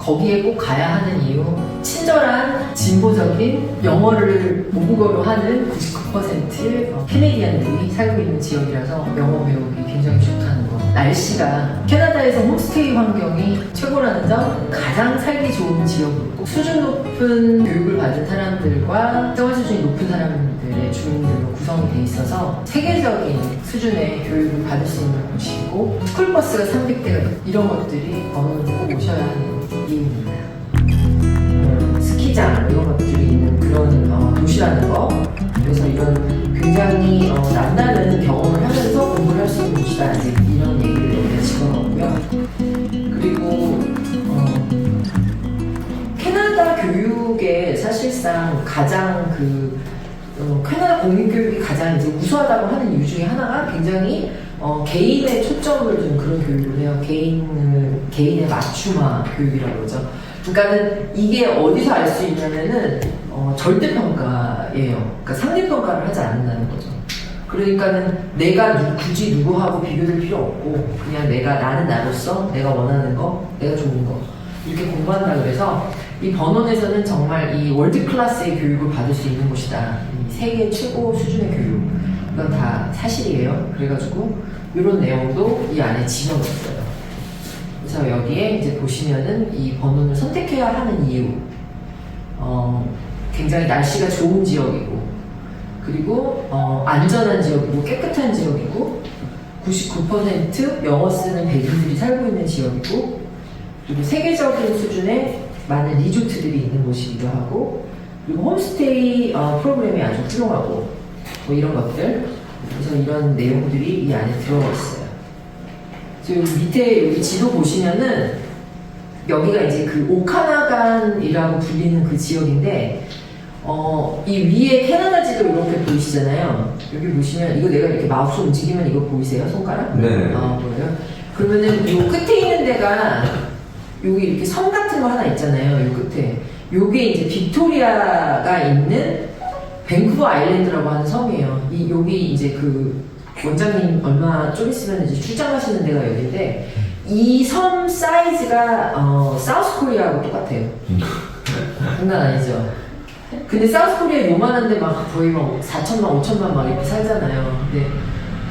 거기에 꼭 가야 하는 이유, 친절한 진보적인 영어를 모국어로 하는 99% 캐네디안들이 살고 있는 지역이라서 영어 배우기 굉장히 좋다는 거. 날씨가 캐나다에서 홈스테이 환경이 최고라는 점, 가장 살기 좋은 지역이고 수준 높은 교육을 받은 사람들과 생활 수준이 높은 사람들의 주민들로 구성이 돼 있어서 세계적인 수준의 교육을 받을 수 있는 곳이고 스쿨버스가 300대가 이런 것들이 번호를 꼭 오셔야 하는 이유입니다. 스키장 이런 것들이 있는 그런 도시라는 거. 그래서 이런 굉장히 남다른 경험을 하면서 공부를 할 수 있는 곳이다. 이제 이런 얘기를 여기다 집어넣었고요. 그리고 캐나다 교육에 사실상 가장 캐나다 공립교육이 가장 이제 우수하다고 하는 이유 중에 하나가 굉장히 개인의 초점을 둔 그런 교육을 해요. 개인의 맞춤화 교육이라고 그러죠. 그러니까는 이게 어디서 알 수 있냐면은 절대평가예요. 그러니까 상대평가를 하지 않는다는 거죠. 그러니까는 내가 굳이 누구하고 비교될 필요 없고 그냥 나는 나로서 내가 원하는 거, 내가 좋은 거 이렇게 공부한다 그래서 이 번원에서는 정말 이 월드 클래스의 교육을 받을 수 있는 곳이다. 이 세계 최고 수준의 교육. 이건 다 사실이에요. 그래가지고 이런 내용도 이 안에 집어넣었어요. 그래서 여기에 이제 보시면은 이 번원을 선택해야 하는 이유. 굉장히 날씨가 좋은 지역이고, 그리고 안전한 지역이고, 깨끗한 지역이고, 99% 영어 쓰는 백인들이 살고 있는 지역이고, 그리고 세계적인 수준의 많은 리조트들이 있는 곳이기도 하고, 그리고 홈스테이 프로그램이 아주 훌륭하고, 뭐 이런 것들. 그래서 이런 내용들이 이 안에 들어가 있어요. 여기 밑에 여기 지도 보시면은 여기가 이제 그 오카나간이라고 불리는 그 지역인데 이 위에 캐나다 지도 이렇게 보이시잖아요. 여기 보시면 이거 내가 이렇게 마우스 움직이면 이거 보이세요? 손가락? 네. 보여요? 그러면은 요 끝에 있는 데가 여기 이렇게 섬 같은 거 하나 있잖아요. 요 끝에. 요게 이제 빅토리아가 있는 밴쿠버 아일랜드라고 하는 섬이에요. 여기 이제 그 원장님 얼마 좀 있으면 이제 출장 가시는 데가 여기인데 이 섬 사이즈가 사우스 코리아하고 똑같아요. 장난 아니죠? 근데 사우스 코리아 요만한데 막 거의 막 4천만, 5천만 막 이렇게 살잖아요. 근데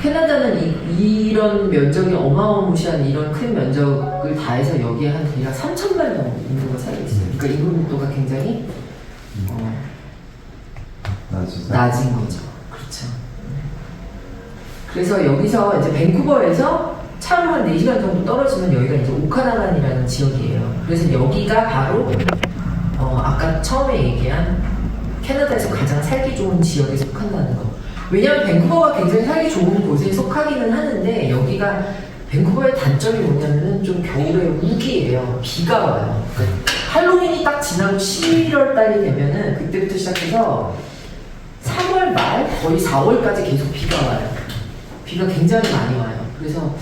캐나다는 이런 면적이 어마어마무시한 이런 큰 면적을 다 해서 여기에 한 대략 3천만 명 인구가 살고 있어요. 그러니까 인구密도가 굉장히 낮은 거죠. 그렇죠. 그래서 여기서 이제 밴쿠버에서 차로 한 4시간 정도 떨어지면 여기가 이제 오카나간이라는 지역이에요. 그래서 여기가 바로 아까 처음에 얘기한 캐나다에서 가장 살기 좋은 지역에 속한다는 거. 왜냐면 밴쿠버가 굉장히 살기 좋은 곳에 속하기는 하는데 여기가 밴쿠버의 단점이 뭐냐면은 좀 겨울에 우기예요. 비가 와요. 그러니까 할로윈이 딱 지나고 11월 달이 되면은 그때부터 시작해서 3월 말 거의 4월까지 계속 비가 와요. 비가 굉장히 많이 와요. 그래서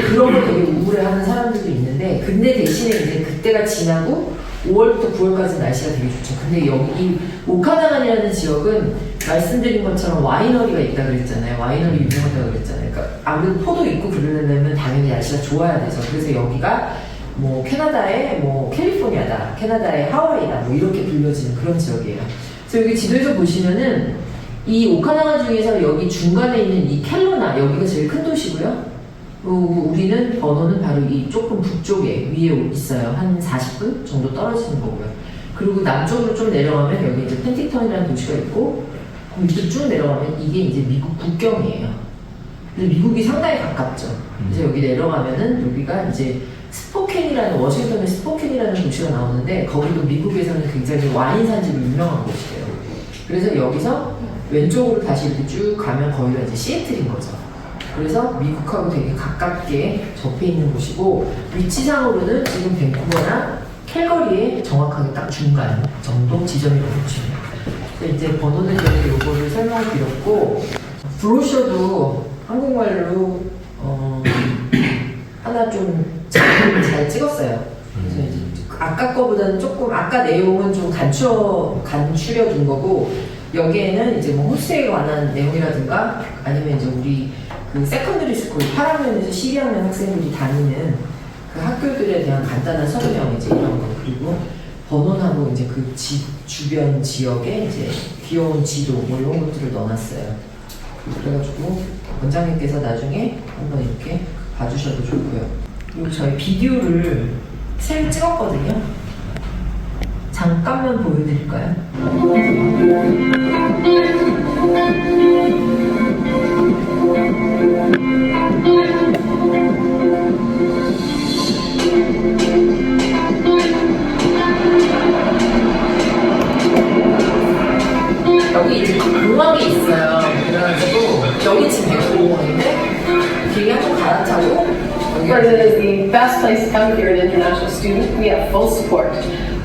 그런 걸 되게 우울해하는 사람들도 있는데 근데 대신에 이제 그때가 지나고 5월부터 9월까지 날씨가 되게 좋죠. 근데 여기 이 오카나간이라는 지역은 말씀드린 것처럼 와이너리가 있다 그랬잖아요. 와이너리 유명하다고 그랬잖아요. 그러니까 아무래도 포도 있고 그러려면 당연히 날씨가 좋아야 돼서 그래서 여기가 뭐 캐나다의 뭐 캘리포니아다, 캐나다의 하와이다 뭐 이렇게 불려지는 그런 지역이에요. 그래서 여기 지도에서 보시면은 이 오카나간 중에서 여기 중간에 있는 이 켈로나 여기가 제일 큰 도시고요. 우리는 번호는 바로 이 조금 북쪽에 위에 있어요. 한 40분 정도 떨어지는 거고요. 그리고 남쪽으로 좀 내려가면 여기 이제 펜티턴이라는 도시가 있고 그 밑으로 쭉 내려가면 이게 이제 미국 국경이에요. 그래서 미국이 상당히 가깝죠. 그래서 여기 내려가면은 여기가 이제 스포켄이라는 워싱턴의 스포켄이라는 도시가 나오는데 거기도 미국에서는 굉장히 와인 산지로 유명한 곳이에요. 그래서 여기서 왼쪽으로 다시 이렇게 쭉 가면 거기가 이제 시애틀인 거죠. 그래서 미국하고 되게 가깝게 접해 있는 곳이고 위치상으로는 지금 밴쿠버나 캘거리의 정확하게 딱 중간 정도 지점이라고 보시면 돼요. 이제 번호는 때문에 요거를 설명을 드렸고 브로셔도 한국말로 하나 좀 잘 찍었어요. 그래서 이제 아까 거보다는 조금 아까 내용은 좀 간추려 둔 거고 여기에는 이제 뭐 홈스테이에 관한 내용이라든가 아니면 이제 우리 그 세컨드리 스쿨 8학년에서 12학년 학생들이 다니는 그 학교들에 대한 간단한 설명 이제 이런 거, 그리고 번호하고 이제 그 주변 지역에 이제 귀여운 지도 뭐 이런 것들을 넣어놨어요. 그래가지고 원장님께서 나중에 한번 이렇게 봐주셔도 좋고요. 그리고 저희 비디오를 새 찍었거든요. 잠깐만 보여드릴까요? 여기 이제 공항이 있어요. 그래가지고 여기 지금 백호공항인데 비행기 한번 갈아타고 Berlin is the best place to come if you're an international student. We have full support,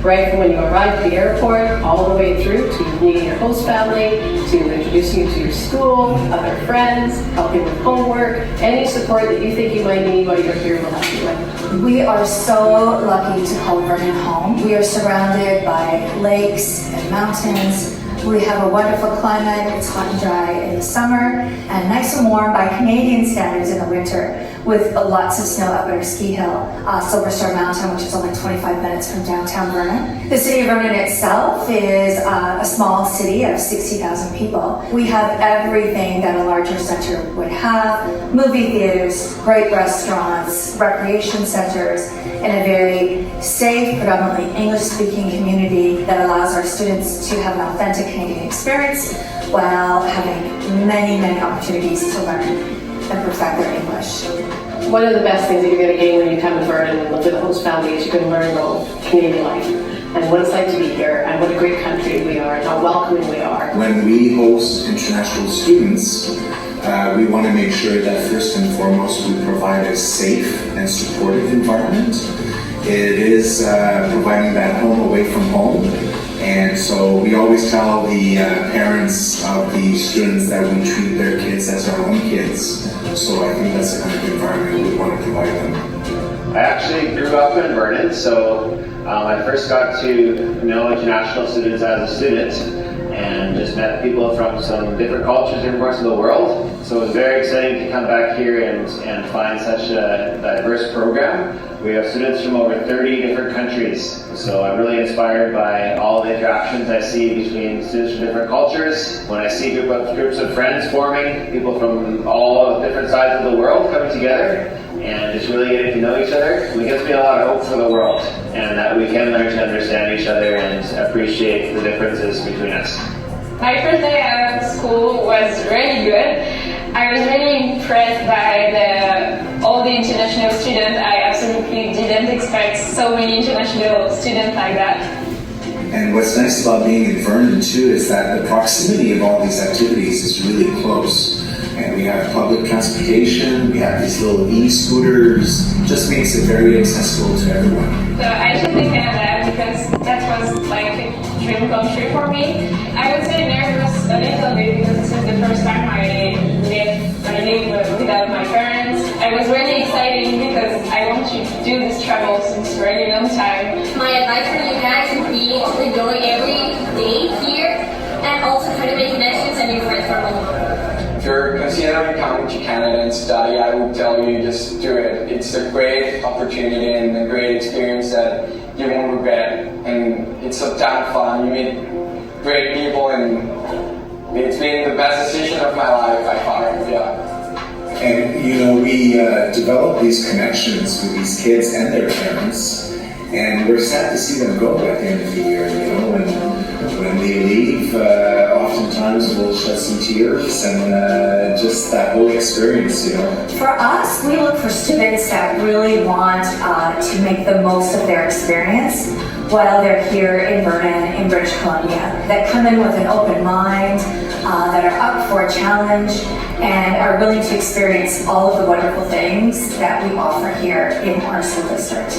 right from when you arrive at the airport, all the way through to meeting your host family, to introducing you to your school, other friends, helping with homework, any support that you think you might need while you're here, we'll help you with. We are so lucky to call Vernon home. We are surrounded by lakes and mountains. We have a wonderful climate. It's hot and dry in the summer and nice and warm by Canadian standards in the winter, with lots of snow up at our ski hill, Silver Star Mountain, which is only 25 minutes from downtown Vernon. The city of Vernon itself is a small city of 60,000 people. We have everything that a larger center would have: movie theaters, great restaurants, recreation centers, and a very safe, predominantly English-speaking community that allows our students to have an authentic Canadian experience while having many, many opportunities to learn and perfect their English. One of the best things that you're going to gain when you come to Vernon and live with a host family is you can learn about Canadian life and what it's like to be here and what a great country we are and how welcoming we are. When we host international students, we want to make sure that first and foremost we provide a safe and supportive environment. It is providing that home away from home. And so we always tell the parents of the students that we treat their kids as our own kids. So I think that's the kind of environment we want to provide them. I actually grew up in Vernon, so I first got to know international students as a student and just met people from some different cultures, different parts of the world. So it was very exciting to come back here and find such a diverse program. We have students from over 30 different countries. So I'm really inspired by all the interactions I see between students from different cultures. When I see groups of friends forming, people from all different sides of the world coming together and just really getting to know each other, it gives me a lot of hope for the world and that we can learn to understand each other and appreciate the differences between us. My first day at school was really good. I was really impressed by all the international students. I absolutely didn't expect so many international students like that. And what's nice about being in Vernon too is that the proximity of all these activities is really close. And we have public transportation, we have these little e-scooters, just makes it very accessible to everyone. So I chose Canada because that was like a dream come true for me. I would say nervous a little bit because this is the first time I live without my parents. I was really excited because I want to do this travel since a really long time. My advice for you guys would be to enjoy every day here and also try to make connections and new friends from home. If you're considering coming to Canada and study, I would tell you just do it. It's a great opportunity and a great experience that you won't regret. And it's a ton of fun. You meet great people and it's been the best decision of my life by far, yeah. And you know, we develop these connections with these kids and their parents, and we're sad to see them go at the end of the year. You know, when they leave, oftentimes we'll shed some tears and just that whole experience. You know. For us, we look for students that really want to make the most of their experience while they're here in Vernon, in British Columbia, that come in with an open mind, that are up for a challenge, and are willing to experience all of the wonderful things that we offer here in our school district.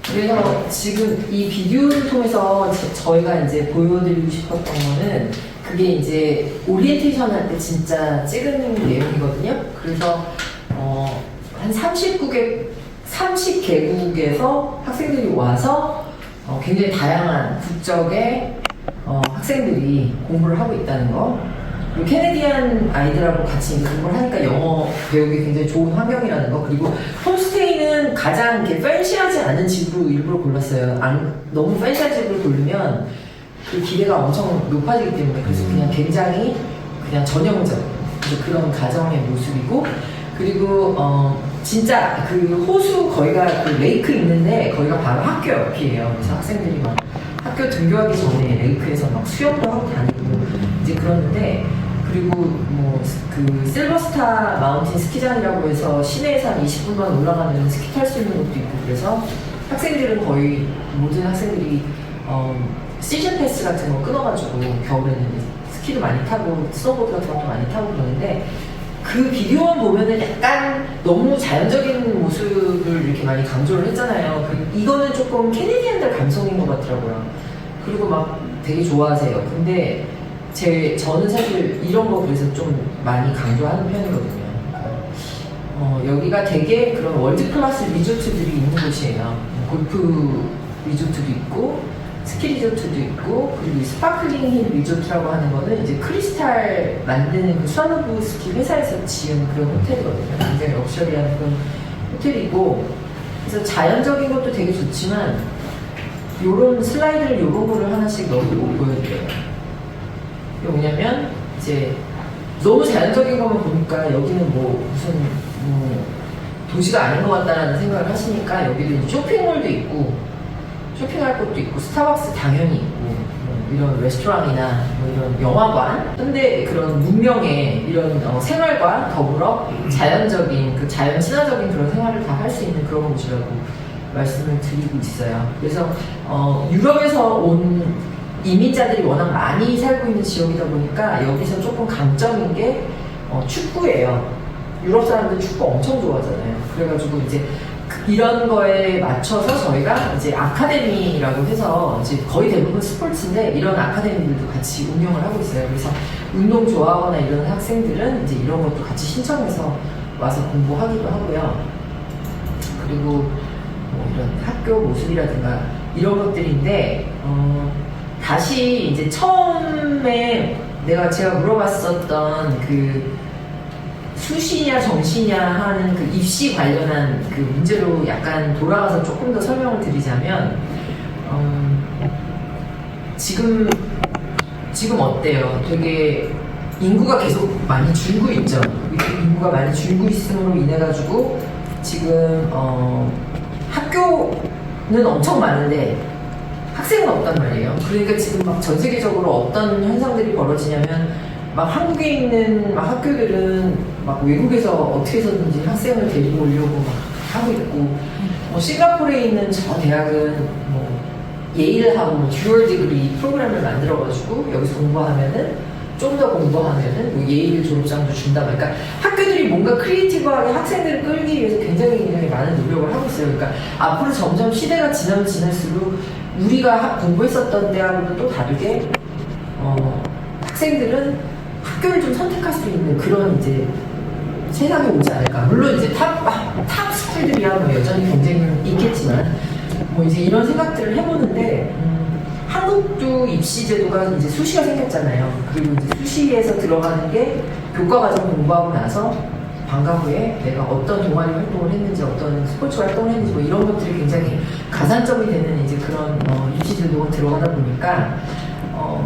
그래서 지금 이 비디오를 통해서 저희가 이제 보여드리고 싶었던 거는 그게 이제 오리엔테이션 할 때 진짜 찍은 내용이거든요. 그래서 한 30개국에서 학생들이 와서 굉장히 다양한 국적의 학생들이 공부를 하고 있다는 거. 그리고 캐네디안 아이들하고 같이 이제 공부를 하니까 영어 배우기 굉장히 좋은 환경이라는 거. 그리고 홈스테이는 가장 이렇게 팬시하지 않은 집으로 일부러 골랐어요. 너무 팬시한 집을 고르면 그 기대가 엄청 높아지기 때문에. 그래서 그냥 굉장히 그냥 전형적 그런 가정의 모습이고, 그리고 진짜 그 호수 거기가 그 레이크 있는데 거기가 바로 학교 옆이에요. 그래서 학생들이 막 학교 등교하기 전에 레이크에서 막 수영도 하고 다니고 이제 그러는데, 그리고 뭐 그 실버스타 마운틴 스키장이라고 해서 시내에서 한 20분만 올라가면 스키 탈 수 있는 곳도 있고, 그래서 학생들은 거의 모든 학생들이 시즌 패스 같은 거 끊어가지고 겨울에는 스키도 많이 타고 스노보드 같은 것도 많이 타고 그러는데, 그 비디오만 보면은 약간 너무 자연적인 모습을 이렇게 많이 강조를 했잖아요. 이거는 조금 캐네디안들 감성인 것 같더라고요. 그리고 막 되게 좋아하세요. 근데 저는 사실 이런 거 그래서 좀 많이 강조하는 편이거든요. 여기가 되게 그런 월드 클래스 리조트들이 있는 곳이에요. 골프 리조트도 있고, 스키 리조트도 있고, 그리고 스파클링 힐 리조트라고 하는 거는 이제 크리스탈 만드는 그 스와노브 스키 회사에서 지은 그런 호텔이거든요. 굉장히 럭셔리한 그런 호텔이고, 그래서 자연적인 것도 되게 좋지만, 요런 슬라이드를 요런 거를 하나씩 넣고 보여드려요. 이게 뭐냐면, 이제 너무 자연적인 것만 보니까 여기는 뭐 무슨 도시가 아닌 것 같다라는 생각을 하시니까, 여기도 이제 쇼핑몰도 있고, 쇼핑할 곳도 있고, 스타벅스 당연히 있고, 뭐 이런 레스토랑이나 뭐 이런 영화관, 현대 그런 문명의 이런 생활과 더불어 자연적인, 그 자연 친화적인 그런 생활을 다 할 수 있는 그런 곳이라고 말씀을 드리고 있어요. 그래서 유럽에서 온 이민자들이 워낙 많이 살고 있는 지역이다 보니까 여기서 조금 강점인 게 축구예요. 유럽 사람들 축구 엄청 좋아하잖아요. 그래가지고 이제 이런 거에 맞춰서 저희가 이제 아카데미라고 해서 이제 거의 대부분 스포츠인데 이런 아카데미들도 같이 운영을 하고 있어요. 그래서 운동 좋아하거나 이런 학생들은 이제 이런 것도 같이 신청해서 와서 공부하기도 하고요. 그리고 뭐 이런 학교 모습이라든가 이런 것들인데, 다시 이제 처음에 제가 물어봤었던 그 수시냐 정시냐 하는 그 입시 관련한 그 문제로 약간 돌아가서 조금 더 설명을 드리자면, 지금 어때요? 되게 인구가 계속 많이 줄고 있죠. 인구가 많이 줄고 있음으로 인해 가지고 지금 학교는 엄청 많은데 학생은 없단 말이에요. 그러니까 지금 막 전 세계적으로 어떤 현상들이 벌어지냐면, 막 한국에 있는 막 학교들은 막 외국에서 어떻게 해서든지 학생을 데리고 오려고 막 하고 있고, 뭐 싱가포르에 있는 저 대학은 뭐 예일하고 뭐 듀얼 디그리 프로그램을 만들어가지고 여기서 공부하면은 좀 더 공부하면은 뭐 예일 졸업장도 준다. 그러니까 학교들이 뭔가 크리에이티브하게 학생들을 끌기 위해서 굉장히 많은 노력을 하고 있어요. 그러니까 앞으로 점점 시대가 지나면 지날수록 우리가 공부했었던 때하고는 또 다르게 학생들은 학교를 좀 선택할 수 있는 그런 이제 세상이 오지 않을까. 물론 이제 탑 스쿨들이야 뭐 여전히 경쟁은 있겠지만, 뭐 이제 이런 생각들을 해보는데, 한국도 입시 제도가 이제 수시가 생겼잖아요. 그리고 이제 수시에서 들어가는 게 교과과정 공부하고 나서 방과 후에 내가 어떤 동아리 활동을 했는지, 어떤 스포츠 활동을 했는지, 뭐 이런 것들이 굉장히 가산점이 되는 이제 그런 입시 제도가 들어가다 보니까,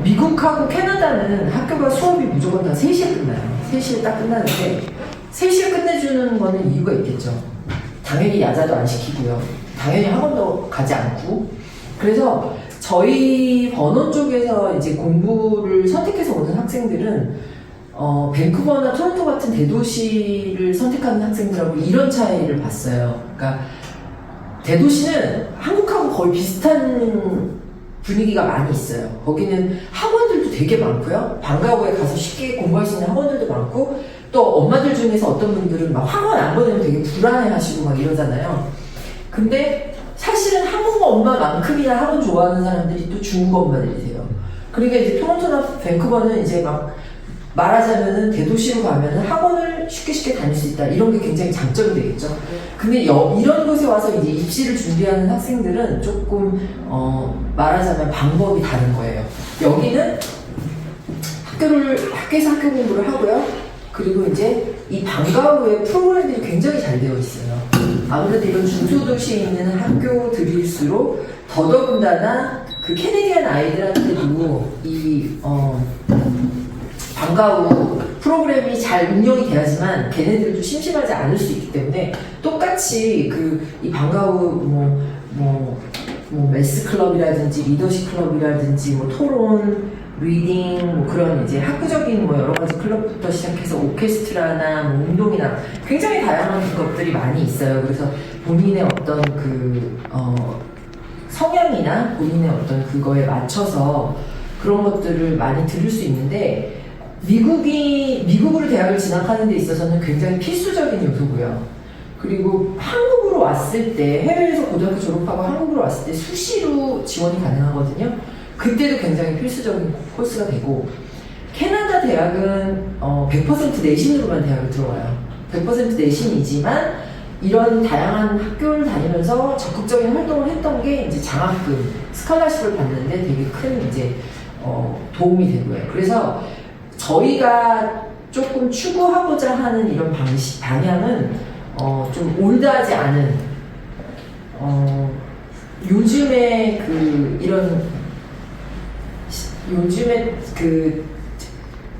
미국하고 캐나다는 학교가 수업이 무조건 다 3시에 끝나요. 3시에 딱 끝나는데 3시에 끝내주는 거는 이유가 있겠죠. 당연히 야자도 안 시키고요. 당연히 학원도 가지 않고. 그래서 저희 버논 쪽에서 이제 공부를 선택해서 오는 학생들은 밴쿠버나 토론토 같은 대도시를 선택하는 학생들하고 이런 차이를 봤어요. 그러니까 대도시는 한국하고 거의 비슷한 분위기가 많이 있어요. 거기는 학원들도 되게 많고요. 방과 후에 가서 쉽게 공부할 수 있는 학원들도 많고, 또 엄마들 중에서 어떤 분들은 막 학원 안 보내면 되게 불안해 하시고 막 이러잖아요. 근데 사실은 한국 엄마만큼이나 학원 좋아하는 사람들이 또 중국 엄마들이세요. 그러니까 이제 토론토나 밴쿠버는 이제 막 말하자면은 대도시로 가면은 학원을 쉽게 다닐 수 있다. 이런 게 굉장히 장점이 되겠죠. 근데 이런 곳에 와서 이제 입시를 준비하는 학생들은 조금 말하자면 방법이 다른 거예요. 여기는 학교에서 학교 공부를 하고요. 그리고 이제 이 방과 후에 프로그램들이 굉장히 잘 되어 있어요. 아무래도 이런 중소도시에 있는 학교들일수록 더더군다나 그 캐네디안 아이들한테도 이 방과 후 프로그램이 잘 운영이 돼야지만 걔네들도 심심하지 않을 수 있기 때문에 똑같이 이 방과 후 뭐 매스 클럽이라든지 리더십 클럽이라든지 뭐 토론, 리딩, 뭐 그런 이제 학구적인 뭐 여러 가지 클럽부터 시작해서 오케스트라나 뭐 운동이나 굉장히 다양한 것들이 많이 있어요. 그래서 본인의 어떤 성향이나 본인의 어떤 그거에 맞춰서 그런 것들을 많이 들을 수 있는데 미국으로 대학을 진학하는 데 있어서는 굉장히 필수적인 요소고요. 그리고 한국으로 왔을 때 해외에서 고등학교 졸업하고 한국으로 왔을 때 수시로 지원이 가능하거든요. 그때도 굉장히 필수적인 코스가 되고 캐나다 대학은 100% 내신으로만 대학을 들어와요. 100% 내신이지만 이런 다양한 학교를 다니면서 적극적인 활동을 했던 게 이제 장학금, 스칼라십을 받는데 되게 큰 이제 도움이 되고요. 그래서 저희가 조금 추구하고자 하는 이런 방향은 좀 올드하지 않은 요즘에 요즘에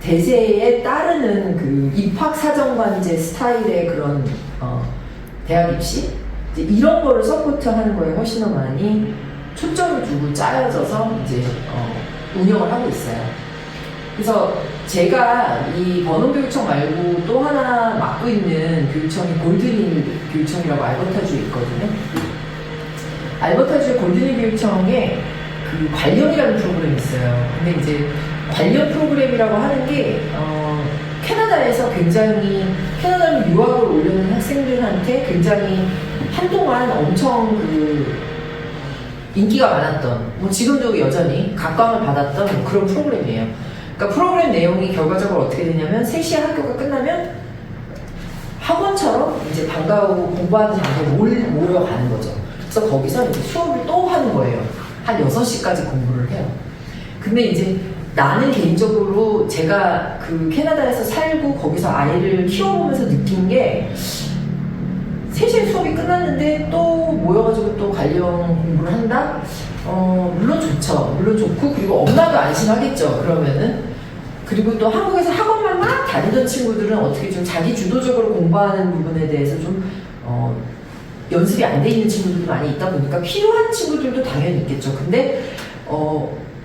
대세에 따르는 입학사정관제 스타일의 그런 대학 입시 이제 이런 거를 서포트하는 거에 훨씬 더 많이 초점을 두고 짜여져서 이제 운영을 하고 있어요. 그래서 제가 이 버논교육청 말고 또 하나 맡고 있는 교육청이 골든힐 교육청이라고 알버타주에 있거든요. 알버타주의 골든힐 교육청에 관련이라는 프로그램이 있어요. 근데 이제 관련 프로그램이라고 하는 게 캐나다에서 굉장히 캐나다로 유학을 오려는 학생들한테 굉장히 한동안 엄청 인기가 많았던 뭐 지금도 여전히 각광을 받았던 뭐 그런 프로그램이에요. 그러니까 프로그램 내용이 결과적으로 어떻게 되냐면 3시에 학교가 끝나면 학원처럼 이제 방과 후 공부하는 장소에 모여가는 거죠. 그래서 거기서 이제 수업을 또 하는 거예요. 한 6시까지 공부를 해요. 근데 이제 나는 개인적으로 제가 캐나다에서 살고 거기서 아이를 키워보면서 느낀 게 3시에 수업이 끝났는데 또 모여가지고 또 관련 공부를 한다? 물론 좋죠. 물론 좋고, 그리고 엄마도 안심하겠죠. 그러면은. 그리고 또 한국에서 학원만 막 다니던 친구들은 어떻게 좀 자기 주도적으로 공부하는 부분에 대해서 좀, 연습이 안 돼 있는 친구들도 많이 있다 보니까 필요한 친구들도 당연히 있겠죠. 근데,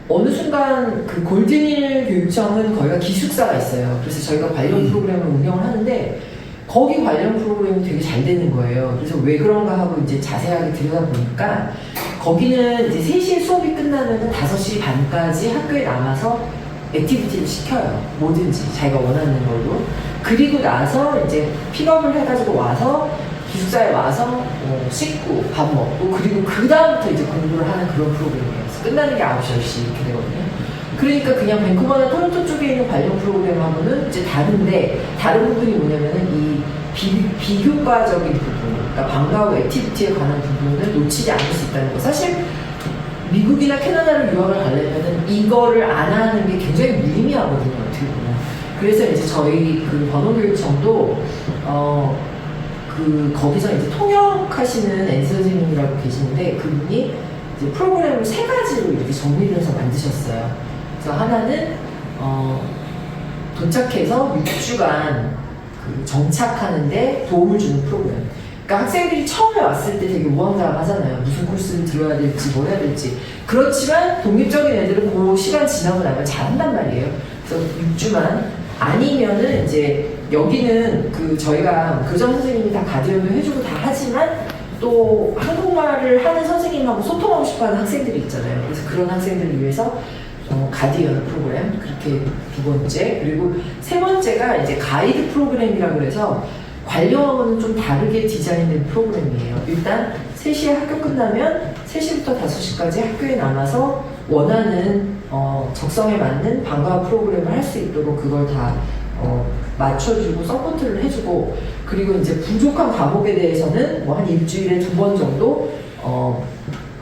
어느 순간 골든힐 교육청은 거기가 기숙사가 있어요. 그래서 저희가 관련 프로그램을 운영을 하는데, 거기 관련 프로그램이 되게 잘 되는 거예요. 그래서 왜 그런가 하고 이제 자세하게 들여다보니까 거기는 이제 3시에 수업이 끝나면 5시 반까지 학교에 남아서 액티비티를 시켜요. 뭐든지 자기가 원하는 걸로. 그리고 나서 이제 픽업을 해가지고 와서 기숙사에 와서 씻고 밥 먹고 그리고 그 다음부터 이제 공부를 하는 그런 프로그램이에요. 그래서 끝나는 게 9시, 10시 이렇게 되거든요. 그러니까 그냥 밴쿠버나 토론토 쪽에 있는 관련 프로그램하고는 이제 다른 부분이 뭐냐면은 이 비교과적인 부분, 그러니까 방과 후 액티비티에 관한 부분을 놓치지 않을 수 있다는 거. 사실 미국이나 캐나다를 유학을 가려면은 이거를 안 하는 게 굉장히 무의미하거든요, 어떻게 보면. 그래서 이제 저희 버논교육청도 거기서 이제 통역하시는 엔스 선생님이라고 계시는데 그분이 이제 프로그램을 3가지로 이렇게 정리를 해서 만드셨어요. 그래서 하나는 도착해서 6주간 정착하는데 도움을 주는 프로그램. 그러니까 학생들이 처음에 왔을 때 되게 우왕좌왕하잖아요. 무슨 코스를 들어야 될지 뭐 해야 될지. 그렇지만 독립적인 애들은 그 시간 지나고 나면 잘한단 말이에요. 그래서 6주만 아니면은 이제 여기는 저희가 교장 선생님이 다 가디언도 해주고 다 하지만 또 한국말을 하는 선생님하고 소통하고 싶어하는 학생들이 있잖아요. 그래서 그런 학생들을 위해서 가디언 프로그램 그렇게 2번째, 그리고 3번째가 이제 가이드 프로그램이라고 그래서 관련은 좀 다르게 디자인된 프로그램이에요. 일단 3시에 학교 끝나면 3시부터 5시까지 학교에 남아서 원하는 적성에 맞는 방과후 프로그램을 할 수 있도록 그걸 다 맞춰주고 서포트를 해주고, 그리고 이제 부족한 과목에 대해서는 뭐 한 일주일에 2번 정도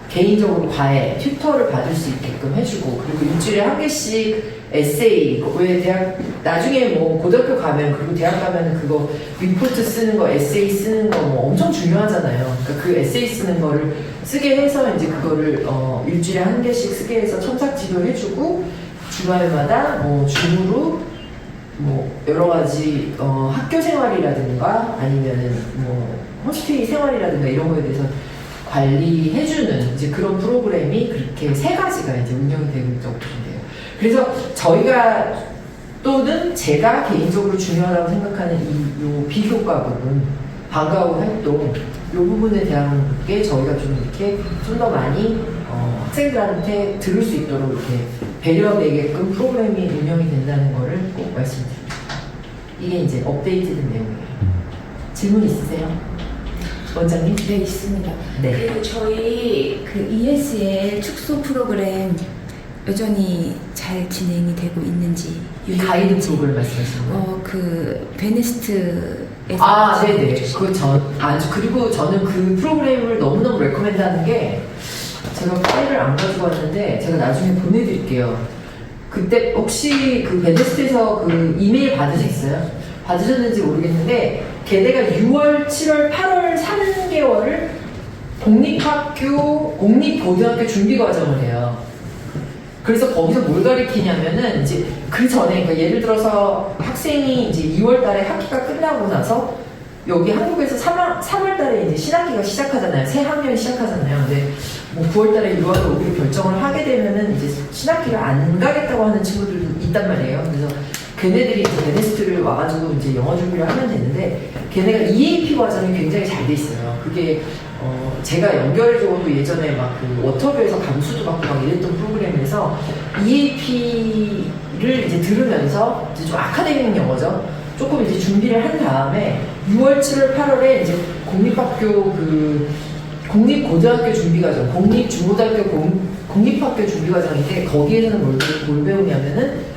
개인적으로 과외, 튜터를 받을 수 있게끔 해주고, 그리고 일주일에 1개씩 에세이, 왜 대학, 나중에 뭐 고등학교 가면, 그리고 대학 가면은 그거 리포트 쓰는 거, 에세이 쓰는 거 뭐 엄청 중요하잖아요. 그러니까 그 에세이 쓰는 거를 쓰게 해서 이제 그거를 일주일에 1개씩 쓰게 해서 첨삭지도 해주고, 주말마다 뭐 줌으로 뭐 여러 가지 학교 생활이라든가 아니면은 뭐 홈스테이 생활이라든가 이런 거에 대해서 관리해주는 이제 그런 프로그램이 그렇게 3가지가 이제 운영이 되고 있다고 보시면 돼요. 그래서 저희가 또는 제가 개인적으로 중요하다고 생각하는 요 비교과 부분, 방과후 활동, 이 부분에 대한 게 저희가 좀 이렇게 좀 더 많이 학생들한테 들을 수 있도록 이렇게 배려되게끔 프로그램이 운영이 된다는 거를 꼭 말씀드립니다. 이게 이제 업데이트된 내용이에요. 질문 있으세요? 원장님? 네, 있습니다. 네. 그 저희 그 ESL 축소 프로그램 여전히 잘 진행이 되고 있는지 가이드 프로그램 말씀하시는 거예요? 그 베네스트에서 아, 네네. 그리고 저는 그 프로그램을 너무너무 레코멘드하는 게, 제가 파일을 안 가지고 왔는데 제가 나중에 보내드릴게요. 그때 혹시 그 베네스트에서 그 이메일 받으셨어요? 받으셨는지 모르겠는데, 걔네가 6월, 7월, 8월 3개월을 공립고등학교 준비과정을 해요. 그래서 거기서 뭘 가리키냐면은, 이제 그 전에, 그러니까 예를 들어서 학생이 이제 2월 달에 학기가 끝나고 나서 여기 한국에서 3월 달에 이제 신학기가 시작하잖아요. 새 학년이 시작하잖아요. 근데 뭐 9월 달에 6월에 오기로 결정을 하게 되면은 이제 신학기를 안 가겠다고 하는 친구들도 있단 말이에요. 그래서 걔네들이 이제 베네스트를 와가지고 이제 영어 준비를 하면 되는데, 걔네가 EAP 과정이 굉장히 잘 돼 있어요. 그게 제가 연결해줘도 예전에 막 그 워터뷰에서 강수도 받고 막 이랬던 프로그램에서 EAP를 이제 들으면서 이제 좀 아카데믹 영어죠. 조금 이제 준비를 한 다음에 6월, 7월, 8월에 이제 공립고등학교 준비과정, 공립중고등학교 공립학교 준비과정인데, 거기에서는 뭘 배우냐면은,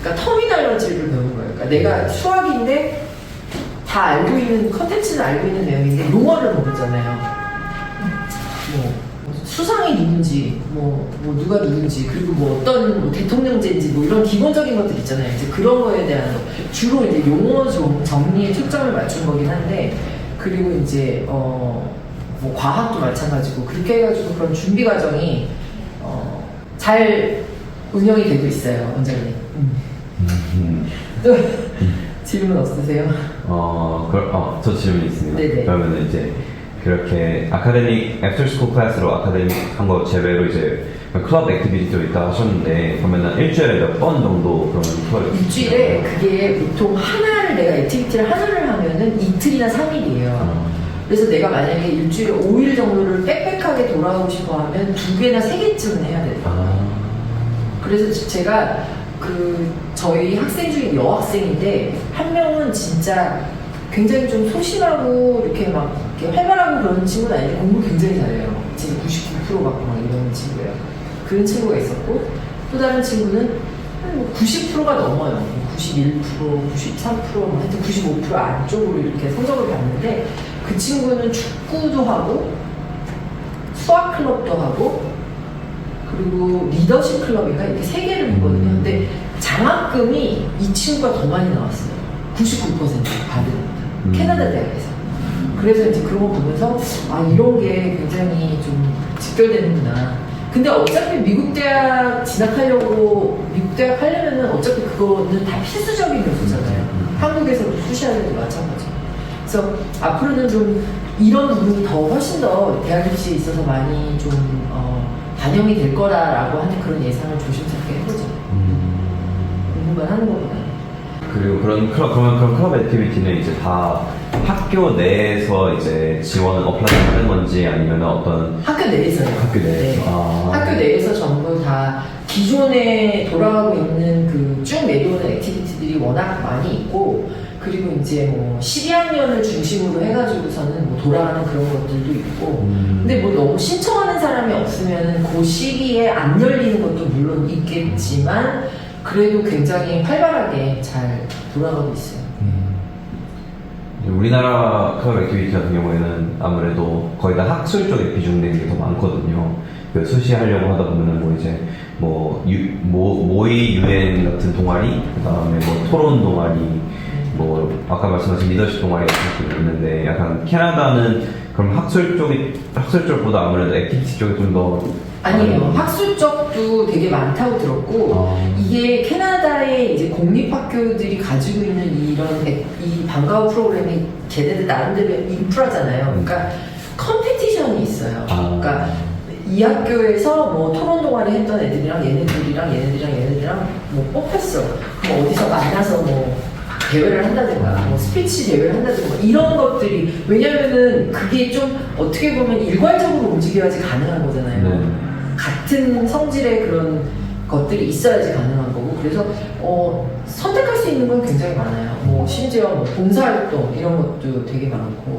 그러니까 터미널러지를 배우는 거예요. 그러니까 내가 수학인데 다 알고 있는 컨텐츠는 알고 있는 내용인데 용어를 모르잖아요. 뭐 수상이 누군지, 뭐 누가 누군지, 그리고 뭐 어떤 뭐 대통령제인지 뭐 이런 기본적인 것들 있잖아요. 이제 그런 거에 대한 주로 이제 용어 정리에 초점을 맞춘 거긴 한데, 그리고 이제 뭐 과학도 마찬가지고 그렇게 해가지고 그런 준비 과정이 잘 운영이 되고 있어요, 원장님. 또 질문 없으세요? 저 질문 있습니다. 네네. 그러면 이제 그렇게 아카데믹 애프터스쿨 클래스로 아카데믹 한 거 제외로 이제 클럽 액티비티도 있다 하셨는데, 그러면은 일주일에 몇 번 정도 그러면 클럽 일주일에 그게 보통 하나를 내가 액티비티를 하나를 하면은 이틀이나 3일이에요. 그래서 내가 만약에 일주일에 5일 정도를 빽빽하게 돌아오고 싶어 하면 2개나 3개쯤은 해야 돼요. 그래서 제가 저희 학생 중에 여학생인데, 한 명은 진짜 굉장히 좀 소심하고 이렇게 막 이렇게 활발하고 그런 친구는 아닌데 공부 굉장히 잘해요. 진짜 99% 받고 막 이런 친구예요. 그런 친구가 있었고, 또 다른 친구는 한 90%가 넘어요. 91%, 93%, 뭐 하여튼 95% 안쪽으로 이렇게 성적을 봤는데, 그 친구는 축구도 하고 수학 클럽도 하고 그리고 리더십 클럽인가 이렇게 3개를 했거든요. 근데 장학금이 이 친구가 더 많이 나왔어요. 99% 받은 캐나다 대학에서. 그래서 이제 그런 거 보면서 이런 게 굉장히 좀 직결되는구나. 근데 어차피 미국 대학 진학하려고, 미국 대학 하려면은 어차피 그거는 다 필수적인 요소잖아요. 한국에서도 푸시하는 게 마찬가지고. 그래서 앞으로는 좀 이런 부분이 더 훨씬 더 대학 입시에 있어서 많이 좀 반영이 될 거다라고 하는 그런 예상을 조심스럽게 해보죠. 공부만 하는 것보다는. 그리고 그러면 그런 클럽 액티비티는 이제 다 학교 내에서 이제 지원을 어플라이하는 건지, 아니면 어떤 학교 내에서요. 학교 내에서. 네. 학교 내에서 전부 다 기존에 돌아가고 있는 그 쭉 내려오는 액티비티들이 워낙 많이 있고, 그리고 이제 뭐 12학년을 중심으로 해가지고서는 뭐 돌아가는 그런 것들도 있고 근데 뭐 너무 신청하는 사람이 없으면 그 시기에 안 열리는 것도 물론 있겠지만 그래도 굉장히 활발하게 잘 돌아가고 있어요. 우리나라 클럽 액티비티 같은 경우에는 아무래도 거의 다 학술 쪽에 비중되는 게 더 많거든요. 그 수시하려고 하다 보면은 뭐 이제 모의 유엔 같은 동아리, 그 다음에 뭐 토론 동아리, 뭐 아까 말씀하신 리더십 동아리 같은 것도 있는데 약간 캐나다는 그럼 학술 쪽보다 아무래도 액티비티 쪽이 좀 더 아니에요. 학술 쪽도 되게 많다고 들었고 이게 캐나다의 이제 공립학교들이 가지고 있는 이 방과후 프로그램이 걔네들 나름대로 인프라잖아요. 그러니까 컴피티션이 있어요. 그러니까 이 학교에서 뭐 토론 동아리 했던 애들이랑 얘네들이랑 뭐 뽑혔어. 그럼 어디서 만나서 뭐 대회를 한다든가, 뭐 스피치 대회를 한다든가 이런 것들이 왜냐면은 그게 좀 어떻게 보면 일괄적으로 움직여야지 가능한 거잖아요. 같은 성질의 그런 것들이 있어야지 가능한 거고 그래서 선택할 수 있는 건 굉장히 많아요. 뭐 심지어 뭐 봉사활동 이런 것도 되게 많고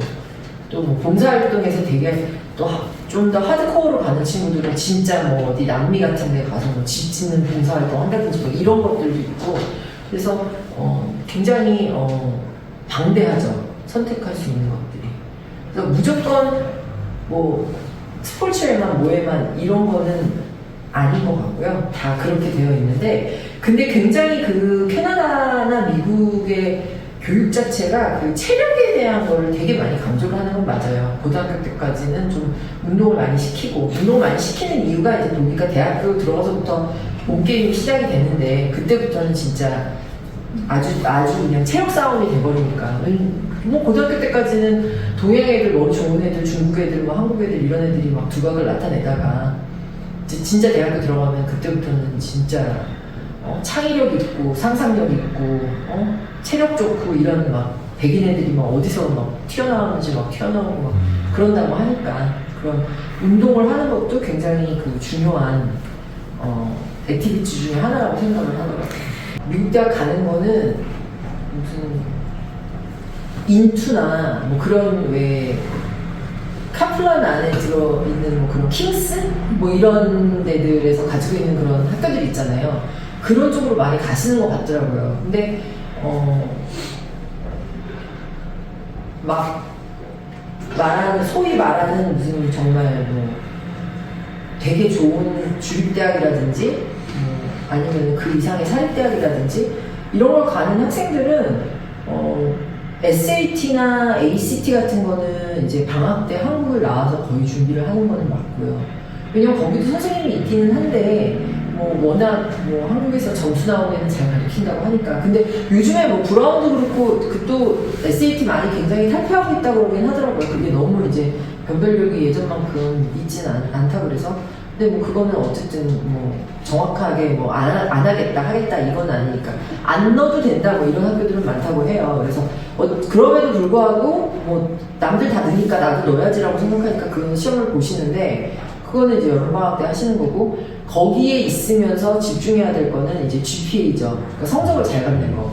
또 뭐 봉사활동에서 되게 또 좀 더 하드코어로 가는 친구들은 진짜 뭐 어디 남미 같은 데 가서 뭐 집 짓는 봉사활동 한다든지 뭐 이런 것들도 있고 그래서 굉장히 방대하죠. 선택할 수 있는 것들이. 그래서 무조건 뭐 스포츠에만 뭐에만 이런 거는 아닌 것 같고요. 다 그렇게 되어 있는데 근데 굉장히 그 캐나다나 미국의 교육 자체가 그 체력에 대한 거를 되게 많이 강조를 하는 건 맞아요. 고등학교 때까지는 좀 운동을 많이 시키고 운동을 많이 시키는 이유가 이제 보니까 대학교 들어가서부터 몸게임이 시작이 되는데 그때부터는 진짜 아주 그냥 체력 싸움이 돼버리니까 뭐 고등학교 때까지는 동양 애들, 머리 좋은 애들, 중국 애들, 뭐 한국 애들 이런 애들이 막 두각을 나타내다가 진짜 대학교 들어가면 그때부터는 진짜 창의력 있고 상상력 있고 체력 좋고 이런 막 백인 애들이 막 어디서 막 튀어나오는지 막 튀어나오고 막 그런다고 하니까 그런 운동을 하는 것도 굉장히 그 중요한 액티비티 중에 하나라고 생각을 하더라고요. 미국 대학 가는 거는 무슨 인투나 뭐 그런 왜 카플란 안에 들어있는 뭐 그런 킹스? 뭐 이런 데들에서 가지고 있는 그런 학교들 있잖아요. 그런 쪽으로 많이 가시는 것 같더라고요. 근데 막 소위 말하는 무슨 정말 뭐 되게 좋은 주립대학이라든지 아니면 그 이상의 사립대학이라든지 이런 걸 가는 학생들은 SAT나 ACT 같은 거는 이제 방학 때 한국을 나와서 거의 준비를 하는 거는 맞고요. 왜냐면 거기도 선생님이 있기는 한데 뭐 워낙 뭐 한국에서 점수 나오는 애는 잘 가르친다고 하니까 근데 요즘에 뭐 브라운도 그렇고 그 또 SAT 많이 굉장히 탈피하고 있다고 그러긴 하더라고요. 그게 너무 이제 변별력이 예전만큼 있지는 않다고 그래서 근데 뭐 그거는 어쨌든 뭐 정확하게 뭐 안 하겠다 하겠다 이건 아니니까 안 넣어도 된다 뭐 이런 학교들은 많다고 해요. 그래서 그럼에도 불구하고 뭐 남들 다 넣으니까 나도 넣어야지라고 생각하니까 그 시험을 보시는데 그거는 이제 여름방학 때 하시는 거고 거기에 있으면서 집중해야 될 거는 이제 GPA죠. 그러니까 성적을 잘 갖는 거.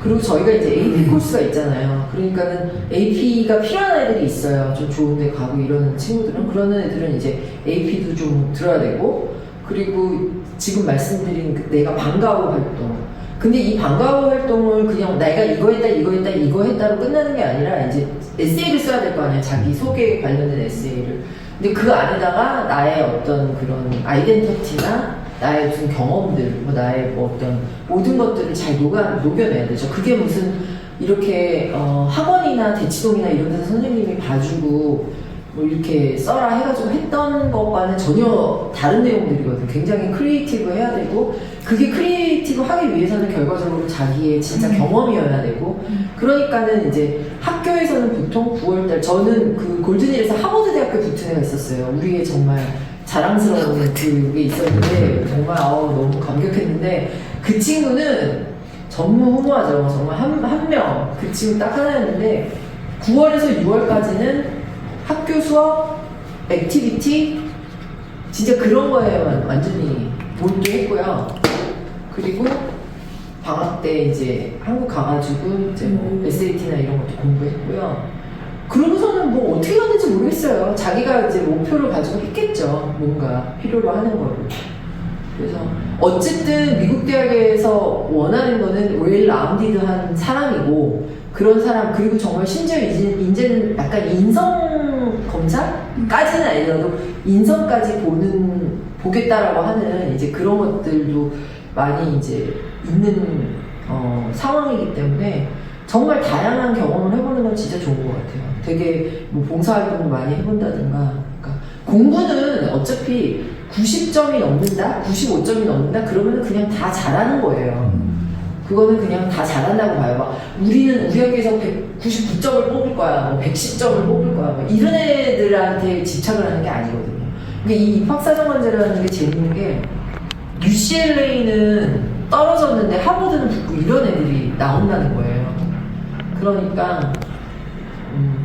그리고 저희가 이제 AP 코र्스가 있잖아요. 그러니까는 AP가 필요한 애들이 있어요. 좀 좋은 데 가고 이러는 친구들은. 그런 애들은 이제 AP도 좀 들어야 되고 그리고 지금 말씀드린 내가 방과후 활동. 근데 이 방과후 활동을 그냥 내가 이거 했다로 끝나는 게 아니라 이제 에세이를 써야 될 거 아니에요. 자기 소개에 관련된 에세이를. 근데 그 안에다가 나의 어떤 그런 아이덴티티나 나의 무슨 경험들, 뭐 나의 뭐 어떤 모든 것들을 잘 녹여내야 되죠. 그게 무슨 이렇게 학원이나 대치동이나 이런 데서 선생님이 봐주고 뭐 이렇게 써라 해가지고 했던 것과는 전혀 다른 내용들이거든요. 굉장히 크리에이티브 해야 되고 그게 크리에이티브 하기 위해서는 결과적으로 자기의 진짜 경험이어야 되고 그러니까는 이제 학교에서는 보통 9월달 저는 그 골든힐에서 하버드 대학교 붙은 애가 있었어요. 우리의 정말 자랑스러운 그게 있었는데 정말 너무 감격했는데 그 친구는 전무후무하죠. 정말 한 명 그 친구 딱 하나였는데 9월에서 6월까지는 학교 수업, 액티비티 진짜 그런 거에 완전히 몰두했고요. 그리고 방학 때 이제 한국 가가지고 이제 뭐 SAT나 이런 것도 공부했고요. 그러고서는 뭐 어떻게 갔는지 모르겠어요. 자기가 이제 목표를 가지고 했겠죠. 뭔가 필요로 하는 거를. 그래서 어쨌든 미국 대학에서 원하는 거는 웰 라운디드한 사람이고 그런 사람, 그리고 정말 심지어 이제는 약간 인성 검사까지는 아니더라도 인성까지 보겠다라고 하는 이제 그런 것들도 많이 이제 있는 상황이기 때문에 정말 다양한 경험을 해보는 건 진짜 좋은 것 같아요. 되게 뭐 봉사활동을 많이 해본다든가. 그러니까 공부는 어차피 90점이 넘는다, 95점이 넘는다, 그러면 그냥 다 잘하는 거예요. 그거는 그냥 다 잘한다고 봐요. 막 우리 학교에서 199점을 뽑을 거야, 뭐 110점을 뽑을 거야, 뭐 이런 애들한테 집착을 하는 게 아니거든요. 근데 이 입학사정관제라는 게 재밌는 게 UCLA는 떨어졌는데 하버드는 붙고 이런 애들이 나온다는 거예요. 그러니까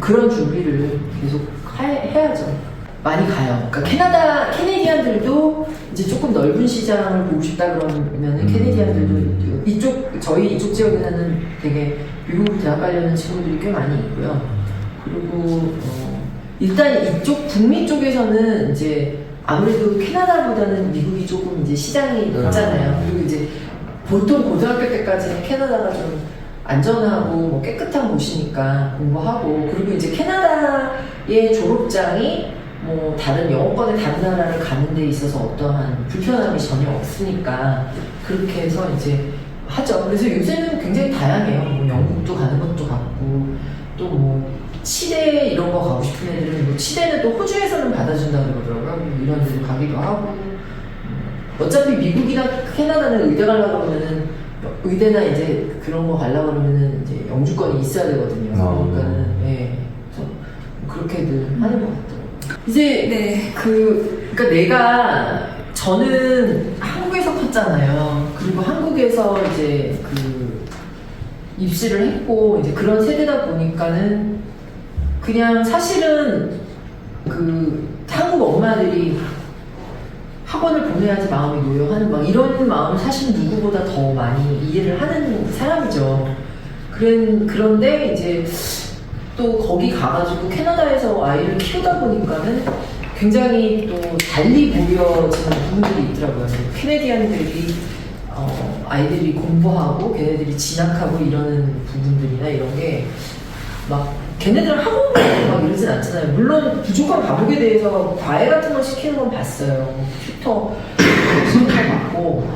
그런 준비를 계속 해야죠. 많이 가요. 그러니까 캐네디안들도 이제 조금 넓은 시장을 보고 싶다 그러면은 캐네디안들도 저희 이쪽 지역에서는 되게 미국으로 대학 가려는 친구들이 꽤 많이 있고요. 그리고 일단 이쪽 북미 쪽에서는 이제 아무래도 캐나다보다는 미국이 조금 이제 시장이 넓잖아요. 그리고 이제 보통 고등학교 때까지는 캐나다가 좀 안전하고 뭐 깨끗한 곳이니까 공부하고, 그리고 이제 캐나다의 졸업장이 뭐 다른 영어권의 다른 나라를 가는 데 있어서 어떠한 불편함이 전혀 없으니까 그렇게 해서 이제 하죠. 그래서 요새는 굉장히 다양해요. 뭐 영국도 가는 것도 같고, 또 뭐 치대 이런 거 가고 싶은 애들은 뭐 치대는 또 호주에서는 받아준다고 그러더라고요. 이런 데로 가기도 하고. 어차피 미국이나 캐나다는 의대 가려고 그러면은 의대나 이제 그런 거 가려고 그러면은 이제 영주권이 있어야 되거든요. 그러니까는 그래서 그렇게들 하는 것 같더라고요. 이제 그러니까 저는 한국에서 컸잖아요. 그리고 한국에서 이제 입시를 했고 이제 그런 세대다 보니까는 그냥 사실은 한국 엄마들이 학원을 보내야지 마음이 놓여하는 막 이런 마음을 사실 누구보다 더 많이 이해를 하는 사람이죠. 그런데 이제 또 거기 가가지고 캐나다에서 아이를 키우다 보니까는 굉장히 또 달리 보여지는 부분들이 있더라고요. 캐네디안들이 아이들이 공부하고 걔네들이 진학하고 이러는 부분들이나 이런 게 막 걔네들은 학원 가고 막 이러진 않잖아요. 물론 부족한 과목에 대해서 과외 같은 거 시키는 건 봤어요. 튜터 받고.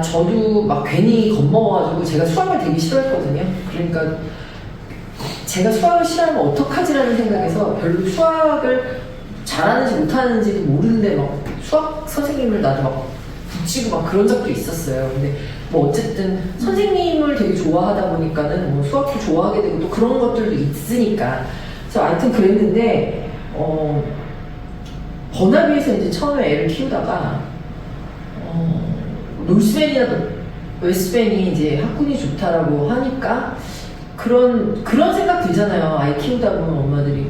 저도 막 괜히 겁먹어가지고 제가 수학을 되게 싫어했거든요. 그러니까 제가 수학을 싫어하면 어떡하지라는 생각에서 별로 수학을 잘하는지 못하는지도 모르는데 막 수학 선생님을 나도 막 붙이고 막 그런 적도 있었어요. 근데 뭐 어쨌든 선생님을 되게 좋아하다 보니까는 뭐 수학도 좋아하게 되고 또 그런 것들도 있으니까. 그래서 하여튼 그랬는데 버나비에서 이제 처음에 애를 키우다가 노스밴이나 웨스밴이 이제 학군이 좋다라고 하니까 그런 생각 들잖아요. 아이 키우다 보면 엄마들이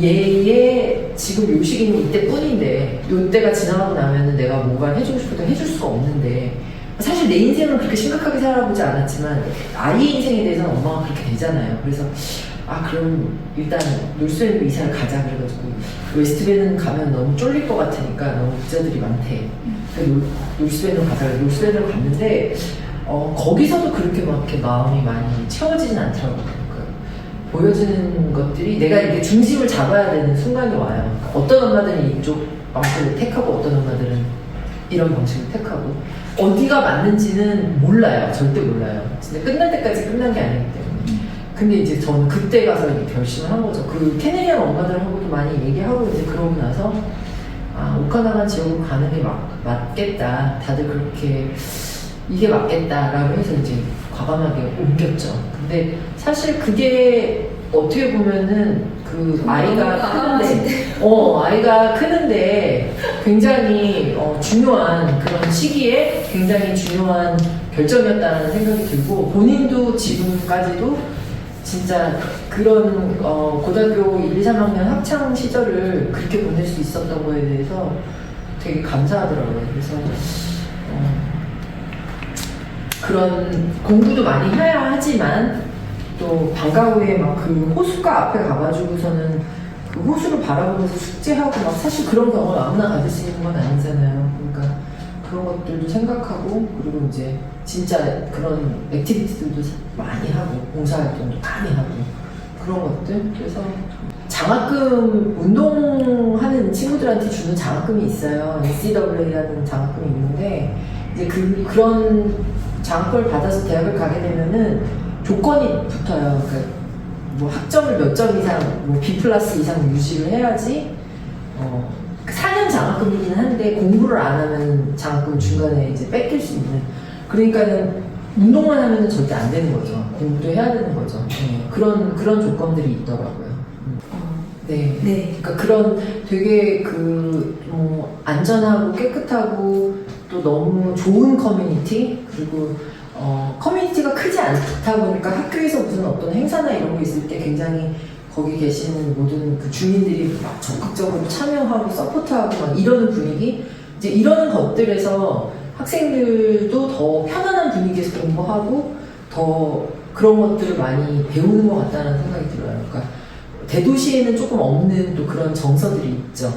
얘 지금 요 시기는 이때뿐인데 요때가 지나가고 나면은 내가 뭔가 해주고 싶어도 해줄 수가 없는데, 사실 내 인생은 그렇게 심각하게 살아보지 않았지만 아이의 인생에 대해서는 엄마가 그렇게 되잖아요. 그래서 그럼 일단 노스밴으로 이사를 가자 그래가지고 웨스트밴은 가면 너무 쫄릴 것 같으니까 너무 부자들이 많대. 노스밴으로 가자. 노스밴으로 갔는데 거기서도 그렇게 막 이렇게 마음이 많이 채워지진 않더라고요. 보여지는 것들이 내가 이렇게 중심을 잡아야 되는 순간이 와요. 어떤 엄마들은 이쪽 방식을 택하고 어떤 엄마들은 이런 방식을 택하고, 어디가 맞는지는 몰라요. 절대 몰라요. 진짜 끝날 때까지 끝난 게 아니기 때문에. 근데 이제 저는 그때 가서 이제 결심을 한 거죠. 캐네디안 엄마들하고도 많이 얘기하고 이제 그러고 나서 오카나간 지역으로 가는 게 맞겠다. 다들 그렇게 이게 맞겠다라고 해서 이제 과감하게 옮겼죠. 근데 사실 그게 어떻게 보면은 아이가 크는데 굉장히 중요한 그런 시기에 굉장히 중요한 결정이었다는 생각이 들고, 본인도 지금까지도 진짜 그런 고등학교 1, 2, 3학년 학창 시절을 그렇게 보낼 수 있었던 거에 대해서 되게 감사하더라고요. 그래서 그런 공부도 많이 해야 하지만 또 방과 후에 막 그 호숫가 앞에 가가지고서는 그 호수를 바라보면서 숙제하고 막 사실 그런 경험을 아무나 가질 수 있는 건 아니잖아요. 그러니까 그런 것들도 생각하고 그리고 이제 진짜 그런 액티비티들도 많이 하고 봉사활동도 많이 하고 그런 것들. 그래서 장학금 운동하는 친구들한테 주는 장학금이 있어요. NCAA라는 장학금이 있는데 이제 그런 장학금을 받아서 대학을 가게 되면은 조건이 붙어요. 그러니까 뭐 학점을 몇 점 이상, 뭐 B+ 이상 유지를 해야지 4년 장학금이긴 한데 공부를 안 하면 장학금 중간에 이제 뺏길 수 있는. 그러니까는 운동만 하면은 절대 안 되는 거죠. 공부도 해야 되는 거죠. 네. 그런 조건들이 있더라고요. 네. 네. 그러니까 그런 되게 안전하고 깨끗하고 또 너무 좋은 커뮤니티 그리고 커뮤니티가 크지 않다 보니까 학교에서 무슨 어떤 행사나 이런 거 있을 때 굉장히 거기 계시는 모든 그 주민들이 막 적극적으로 참여하고 서포트하고 막 이러는 분위기 이제 이러는 것들에서 학생들도 더 편안한 분위기에서 공부하고 더 그런 것들을 많이 배우는 것 같다는 생각이 들어요. 그러니까 대도시에는 조금 없는 또 그런 정서들이 있죠.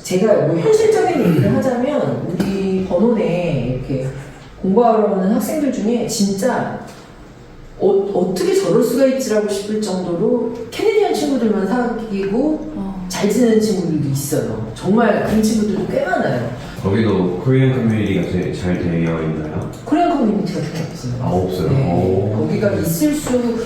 제가 뭐 현실적인 얘기를 하자면 우리 번원에 이렇게 공부하러 오는 학생들 중에 진짜 어떻게 저럴 수가 있지라고 싶을 정도로 캐네디안 친구들만 사귀고 잘 지내는 친구들도 있어요. 정말 그런 친구들도 꽤 많아요. 거기도 코리안 커뮤니티가 잘 되어 있나요? 코리안 커뮤니티가 전혀 없어요. 아, 없어요? 네. 거기가 있을 수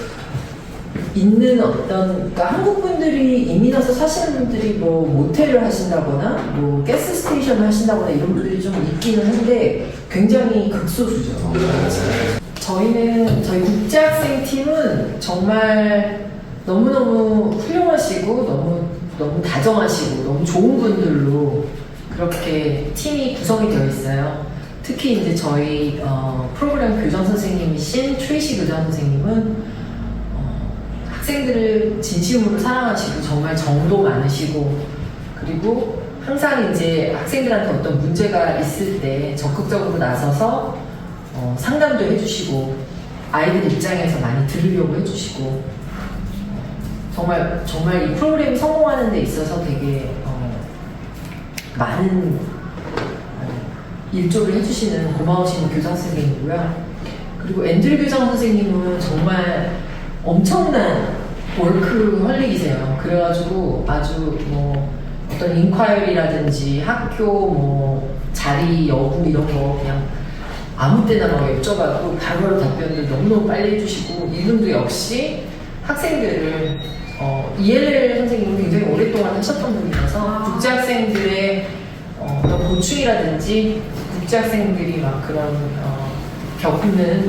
있는 그러니까 한국 분들이 이민 와서 사시는 분들이 뭐 모텔을 하신다거나 뭐 가스 스테이션을 하신다거나 이런 분들이 좀 있기는 한데 굉장히 극소수죠. 저희 국제학생 팀은 정말 너무너무 훌륭하시고 너무 다정하시고 너무 좋은 분들로 그렇게 팀이 구성이 되어 있어요. 특히 이제 저희 프로그램 교장 선생님이신 트레이시 교장 선생님은 학생들을 진심으로 사랑하시고 정말 정도 많으시고 그리고 항상 이제 학생들한테 어떤 문제가 있을 때 적극적으로 나서서 상담도 해주시고 아이들 입장에서 많이 들으려고 해주시고 정말 이 프로그램이 성공하는 데 있어서 되게 많은 일조를 해주시는 고마우신 교장 선생님이고요. 그리고 앤드류 교장 선생님은 정말 엄청난 월크헐릭이세요. 그래가지고 아주 뭐 어떤 인콰이어리라든지 학교 뭐 자리 여부 이런 거 그냥 아무 때나 막 여쭤봐도 바로 답변을 너무너무 빨리 해주시고 이분도 역시 학생들을 ELL 선생님은 굉장히 오랫동안 하셨던 분이라서 국제학생들의 어떤 고충이라든지 국제학생들이 막 그런 겪는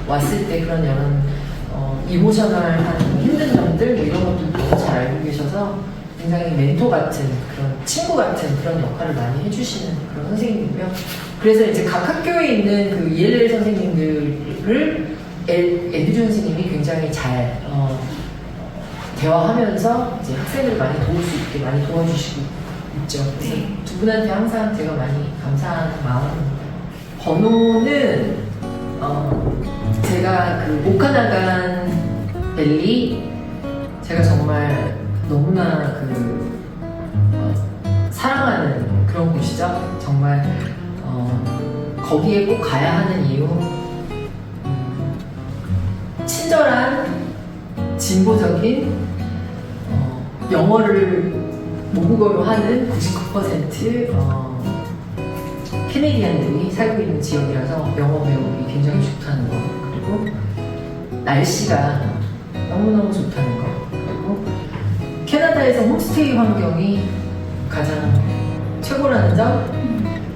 왔을 때 그런 여러 이모셔널한 힘든 점들 뭐 이런 것들도 잘 알고 계셔서 굉장히 멘토 같은 그런 친구 같은 그런 역할을 많이 해주시는 그런 선생님이고요. 그래서 이제 각 학교에 있는 그 ELL 선생님들을 앤드류 선생님이 굉장히 잘 대화하면서 이제 학생들을 많이 도울 수 있게 많이 도와주시고 있죠. 그래서 두 분한테 항상 제가 많이 감사한 마음입니다. 번호는 제가 그 오카나간 밸리 제가 정말 너무나 사랑하는 그런 곳이죠. 정말 거기에 꼭 가야 하는 이유 친절한 진보적인 영어를 모국어로 하는 99% 캐네디안들이 살고 있는 지역이라서 영어 배우기 굉장히 좋다는 거 그리고 날씨가 너무너무 좋다는 거 그리고 캐나다에서 홈스테이 환경이 가장 최고라는 점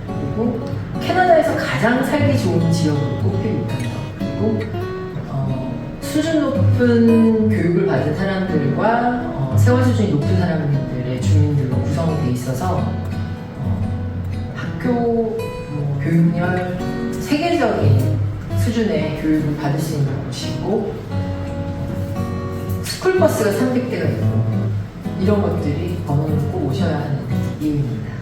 그리고 캐나다에서 가장 살기 좋은 지역으로 꼽히고 있다는 거 그리고 수준 높은 교육을 받은 사람들과 생활 수준이 높은 사람들의 주민들로 구성이 돼 있어서 학교 교육열 세계적인 수준의 교육을 받을 수 있는 곳이고 스쿨버스가 300대가 있고 이런 것들이 번호를 꼭 오셔야 하는 이유입니다.